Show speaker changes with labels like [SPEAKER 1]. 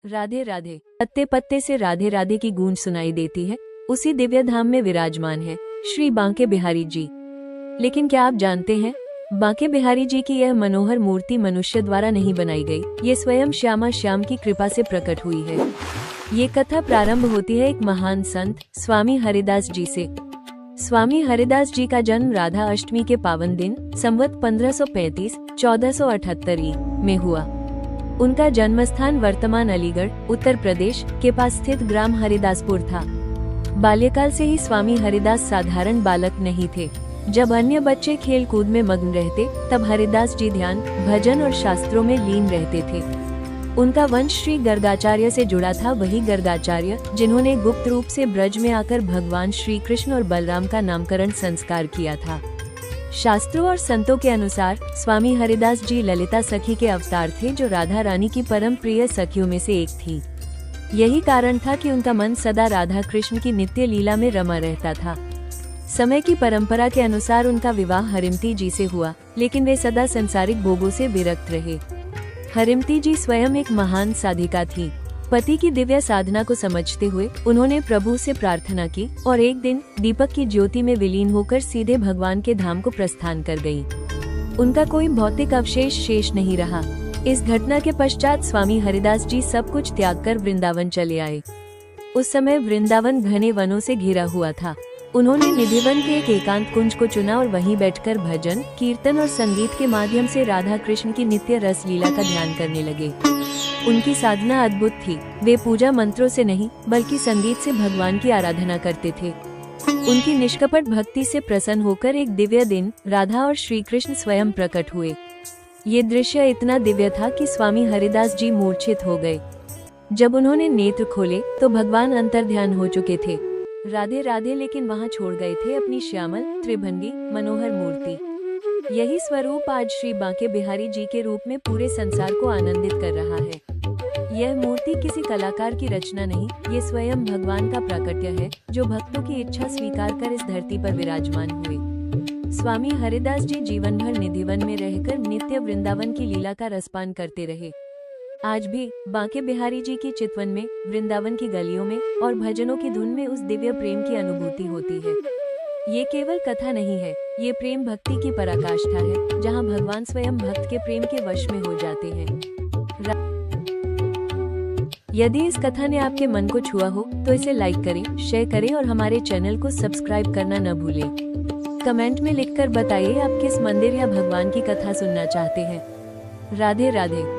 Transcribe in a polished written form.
[SPEAKER 1] राधे राधे। पत्ते पत्ते से राधे राधे की गूंज सुनाई देती है। उसी दिव्य धाम में विराजमान है श्री बांके बिहारी जी। लेकिन क्या आप जानते हैं, बांके बिहारी जी की यह मनोहर मूर्ति मनुष्य द्वारा नहीं बनाई गई, ये स्वयं श्यामा श्याम की कृपा से प्रकट हुई है। ये कथा प्रारंभ होती है एक महान संत स्वामी हरिदास जी से। स्वामी हरिदास जी का जन्म राधा अष्टमी के पावन दिन संवत 1535-1478 में हुआ। उनका जन्मस्थान वर्तमान अलीगढ़ उत्तर प्रदेश के पास स्थित ग्राम हरिदासपुर था। बाल्यकाल से ही स्वामी हरिदास साधारण बालक नहीं थे। जब अन्य बच्चे खेल कूद में मग्न रहते, तब हरिदास जी ध्यान, भजन और शास्त्रों में लीन रहते थे। उनका वंश श्री गर्गाचार्य से जुड़ा था, वही गर्गाचार्य जिन्होंने गुप्त रूप से ब्रज में आकर भगवान श्री कृष्ण और बलराम का नामकरण संस्कार किया था। शास्त्रों और संतों के अनुसार स्वामी हरिदास जी ललिता सखी के अवतार थे, जो राधा रानी की परम प्रिय सखियों में से एक थी। यही कारण था कि उनका मन सदा राधा कृष्ण की नित्य लीला में रमा रहता था। समय की परंपरा के अनुसार उनका विवाह हरिमती जी से हुआ, लेकिन वे सदा संसारिक भोगों से विरक्त रहे। हरिमती जी स्वयं एक महान साधिका थी। पति की दिव्य साधना को समझते हुए उन्होंने प्रभु से प्रार्थना की और एक दिन दीपक की ज्योति में विलीन होकर सीधे भगवान के धाम को प्रस्थान कर गयी। उनका कोई भौतिक अवशेष शेष नहीं रहा। इस घटना के पश्चात स्वामी हरिदास जी सब कुछ त्याग कर वृंदावन चले आए। उस समय वृंदावन घने वनों से घिरा हुआ था। उन्होंने निधिवन के एक एकांत कुंज को चुना और वहीं बैठकर भजन, कीर्तन और संगीत के माध्यम से राधा कृष्ण की नित्य रस लीला का ध्यान करने लगे। उनकी साधना अद्भुत थी। वे पूजा मंत्रों से नहीं, बल्कि संगीत से भगवान की आराधना करते थे। उनकी निष्कपट भक्ति से प्रसन्न होकर एक दिव्य दिन राधा और श्री कृष्ण स्वयं प्रकट हुए। ये दृश्य इतना दिव्य था कि स्वामी हरिदास जी मूर्छित हो गए। जब उन्होंने नेत्र खोले तो भगवान अंतर्ध्यान हो चुके थे। राधे राधे लेकिन वहाँ छोड़ गए थे अपनी श्यामल त्रिभंगी मनोहर मूर्ति। यही स्वरूप आज श्री बांके बिहारी जी के रूप में पूरे संसार को आनंदित कर रहा है। यह मूर्ति किसी कलाकार की रचना नहीं, ये स्वयं भगवान का प्राकट्य है, जो भक्तों की इच्छा स्वीकार कर इस धरती पर विराजमान हुए। स्वामी हरिदास जी जीवन भर निधिवन में रहकर नित्य वृंदावन की लीला का रसपान करते रहे। आज भी बांके बिहारी जी की चितवन में, वृंदावन की गलियों में और भजनों की धुन में उस दिव्य प्रेम की अनुभूति होती है। ये केवल कथा नहीं है, ये प्रेम भक्ति की पराकाष्ठा है, जहाँ भगवान स्वयं भक्त के प्रेम के वश में हो जाते हैं। यदि इस कथा ने आपके मन को छुआ हो तो इसे लाइक करें, शेयर करें और हमारे चैनल को सब्सक्राइब करना न भूलें। कमेंट में लिखकर बताइए आप किस मंदिर या भगवान की कथा सुनना चाहते हैं। राधे राधे।